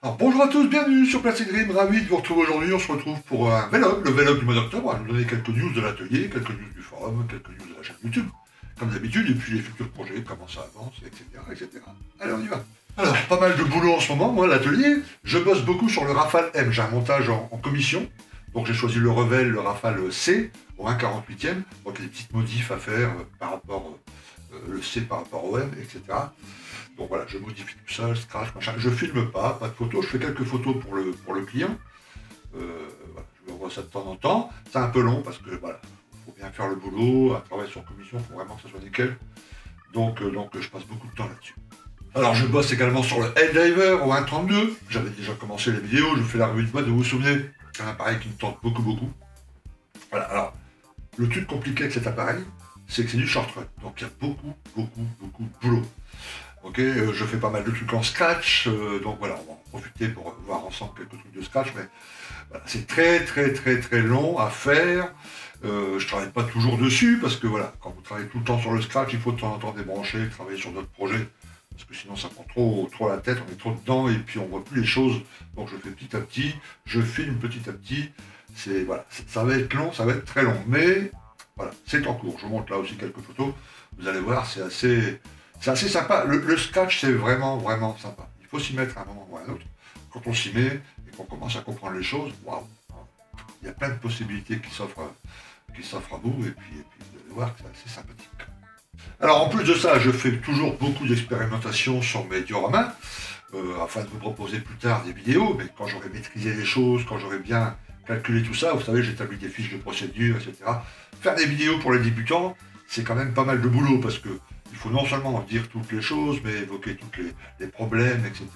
Alors bonjour à tous, bienvenue sur Plastic Dream, ravi de vous retrouver aujourd'hui. On se retrouve pour un vlog, le vlog du mois d'octobre. On va nous donner quelques news de l'atelier, quelques news du forum, quelques news de la chaîne YouTube, comme d'habitude, et puis les futurs projets, comment ça avance, etc., etc. Allez, on y va. Alors, pas mal de boulot en ce moment, moi, l'atelier. Je bosse beaucoup sur le Rafale M, j'ai un montage en commission. Donc j'ai choisi le Revel, le Rafale C, au 1/48e. Donc il y a des petites modifs à faire par rapport, le C par rapport au M, etc. Donc voilà, je modifie tout ça, scratch, machin. Je filme pas de photos, je fais quelques photos pour le client. Voilà, je lui envoie ça de temps en temps. C'est un peu long parce que voilà, faut bien faire le boulot, un travail sur commission, il faut vraiment que ça soit nickel. Donc je passe beaucoup de temps là-dessus. Alors je bosse également sur le Helldiver au 1/32. J'avais déjà commencé les vidéos, je vous fais la revue de mode, vous vous souvenez, c'est un appareil qui me tente beaucoup. Voilà, alors le truc compliqué avec cet appareil, c'est que c'est du short run. Donc il y a beaucoup de boulot. Ok, je fais pas mal de trucs en scratch, donc voilà, on va en profiter pour voir ensemble quelques trucs de scratch, mais voilà, c'est très long à faire. Je travaille pas toujours dessus, parce que voilà, quand vous travaillez tout le temps sur le scratch, il faut de temps en temps débrancher, travailler sur d'autres projets, parce que sinon ça prend trop la tête, on est trop dedans, et puis on voit plus les choses. Donc je fais petit à petit, je filme petit à petit, voilà, ça va être long, ça va être très long, mais voilà, c'est en cours. Je vous montre là aussi quelques photos, vous allez voir, c'est assez sympa. Le scratch, c'est vraiment sympa. Il faut s'y mettre à un moment ou à un autre. Quand on s'y met et qu'on commence à comprendre les choses, waouh, il y a plein de possibilités qui s'offrent à vous, et puis vous allez voir que c'est assez sympathique. Alors en plus de ça, je fais toujours beaucoup d'expérimentations sur mes dioramas, afin de vous proposer plus tard des vidéos, mais quand j'aurai maîtrisé les choses, quand j'aurai bien calculé tout ça, vous savez, j'établis des fiches de procédure, etc. Faire des vidéos pour les débutants, c'est quand même pas mal de boulot, parce que il faut non seulement dire toutes les choses, mais évoquer tous les problèmes, etc.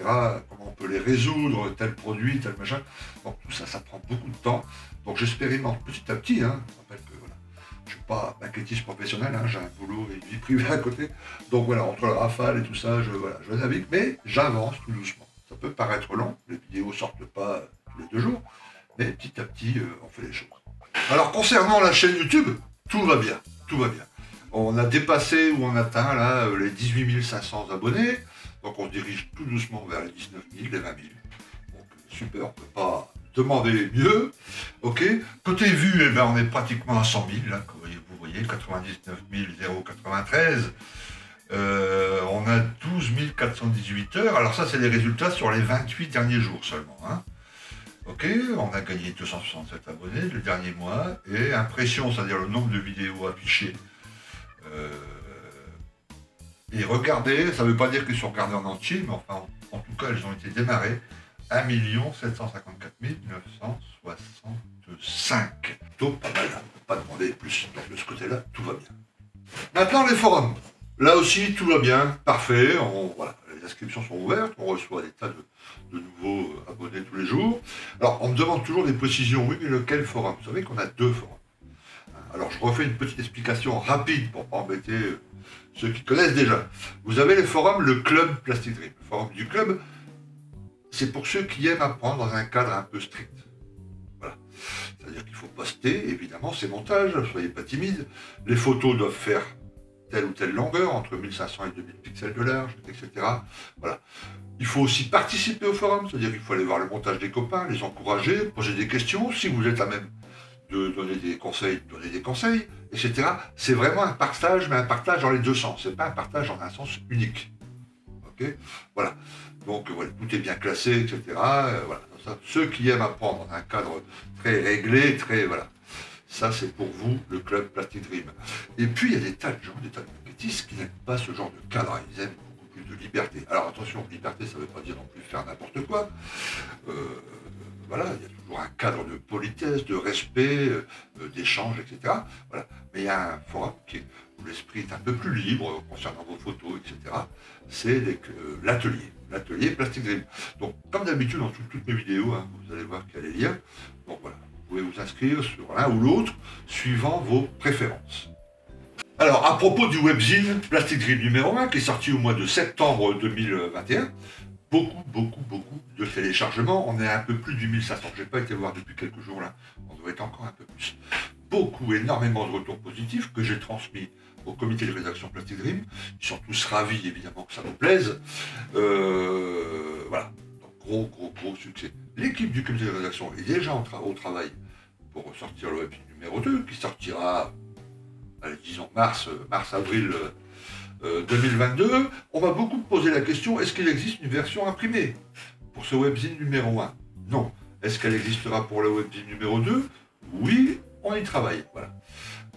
Comment on peut les résoudre, tel produit, tel machin. Donc tout ça, ça prend beaucoup de temps. Donc j'expérimente petit à petit. Hein. Je rappelle que voilà, je ne suis pas maquettiste professionnel, hein, j'ai un boulot et une vie privée à côté. Donc voilà, entre le Rafale et tout ça, je navigue, mais j'avance tout doucement. Ça peut paraître long, les vidéos sortent pas tous les 2 jours, mais petit à petit, on fait les choses. Alors concernant la chaîne YouTube, tout va bien, tout va bien. On a dépassé ou on atteint là les 18 500 abonnés, donc on se dirige tout doucement vers les 19 000, les 20 000. Donc super, on ne peut pas demander mieux. Ok. Côté vue, eh ben, on est pratiquement à 100 000, là, comme vous voyez, 99 093. On a 12 418 heures. Alors ça, c'est les résultats sur les 28 derniers jours seulement. Hein. Ok, on a gagné 267 abonnés le dernier mois, et impression, c'est-à-dire le nombre de vidéos affichées. Et regardez, ça ne veut pas dire qu'ils sont regardés en entier, mais enfin, en tout cas, elles ont été démarrées 1 754 965. Plutôt pas mal, hein. On ne peut pas demander plus. Donc de ce côté-là, tout va bien. Maintenant, les forums. Là aussi, tout va bien, parfait. Voilà, les inscriptions sont ouvertes, on reçoit des tas de nouveaux abonnés tous les jours. Alors, on me demande toujours des précisions. Oui, mais lequel forum? Vous savez qu'on a 2 forums. Alors, je refais une petite explication rapide pour ne pas embêter ceux qui connaissent déjà. Vous avez les forums, le club Plastic Dream. Le forum du club, c'est pour ceux qui aiment apprendre dans un cadre un peu strict. Voilà. C'est-à-dire qu'il faut poster, évidemment, ces montages, ne soyez pas timides. Les photos doivent faire telle ou telle longueur, entre 1500 et 2000 pixels de large, etc. Voilà. Il faut aussi participer au forum, c'est-à-dire qu'il faut aller voir le montage des copains, les encourager, poser des questions, si vous êtes à même de donner des conseils, etc. C'est vraiment un partage, mais un partage dans les 2 sens. C'est pas un partage en un sens unique. Ok, voilà. Donc voilà, tout est bien classé, etc. Voilà. Ça, ceux qui aiment apprendre dans un cadre très réglé, voilà. Ça, c'est pour vous, le club Plastic Dream. Et puis, il y a des tas de gens, des tas de maquettistes qui n'aiment pas ce genre de cadre. Ils aiment beaucoup plus de liberté. Alors attention, liberté, ça ne veut pas dire non plus faire n'importe quoi. Voilà, il y a toujours un cadre de politesse, de respect, d'échange, etc. Voilà. Mais il y a un forum où l'esprit est un peu plus libre concernant vos photos, etc. C'est l'atelier Plastic Dream. Donc, comme d'habitude, dans toutes mes vidéos, hein, vous allez voir qu'il y a les liens. Donc voilà, vous pouvez vous inscrire sur l'un ou l'autre, suivant vos préférences. Alors, à propos du webzine Plastic Dream numéro 1, qui est sorti au mois de septembre 2021, beaucoup de téléchargements. On est à un peu plus du 1500. Je n'ai pas été voir depuis quelques jours là. On doit être encore un peu plus. Énormément de retours positifs que j'ai transmis au comité de rédaction Plastic Dream. Ils sont tous ravis évidemment que ça vous plaise. Voilà. Donc gros succès. L'équipe du comité de rédaction est déjà au travail pour sortir le webzine numéro 2, qui sortira, allez, disons mars-avril 2022. On va beaucoup poser la question, est-ce qu'il existe une version imprimée pour ce webzine numéro 1? Non. Est-ce qu'elle existera pour le webzine numéro 2? Oui, on y travaille. Voilà.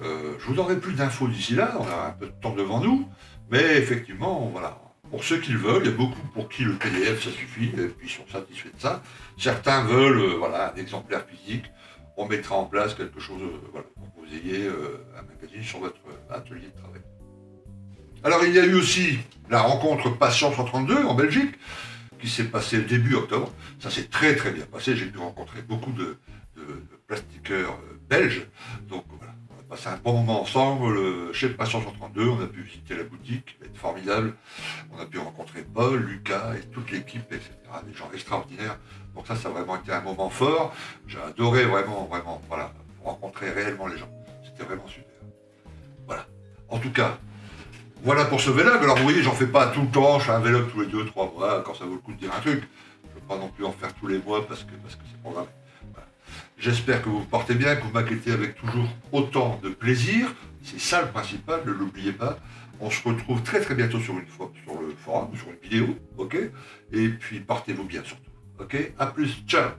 Je vous donnerai plus d'infos d'ici là, on a un peu de temps devant nous, mais effectivement, voilà. Pour ceux qui le veulent, il y a beaucoup pour qui le PDF ça suffit, et puis ils sont satisfaits de ça. Certains veulent voilà, un exemplaire physique, on mettra en place quelque chose voilà, pour que vous ayez un magazine sur votre atelier de travail. Alors il y a eu aussi la rencontre Patient 132 en Belgique, qui s'est passée le début octobre. Ça s'est très bien passé, j'ai pu rencontrer beaucoup de plastiqueurs belges, donc voilà. On a passé un bon moment ensemble chez Patient 132, on a pu visiter la boutique, ça va être formidable. On a pu rencontrer Paul, Lucas et toute l'équipe, etc. Des gens extraordinaires. Donc ça a vraiment été un moment fort. J'ai adoré vraiment, voilà, rencontrer réellement les gens. C'était vraiment super. Voilà. En tout cas, voilà pour ce vlog. Alors vous voyez, j'en fais pas tout le temps, je fais un vlog tous les 2-3 mois, quand ça vaut le coup de dire un truc. Je ne veux pas non plus en faire tous les mois parce que c'est programmé. Voilà. J'espère que vous vous portez bien, que vous m'inquiétez avec toujours autant de plaisir. C'est ça le principal, ne l'oubliez pas. On se retrouve très bientôt sur le forum, sur une vidéo, ok? Et puis portez-vous bien surtout, ok? À plus, ciao!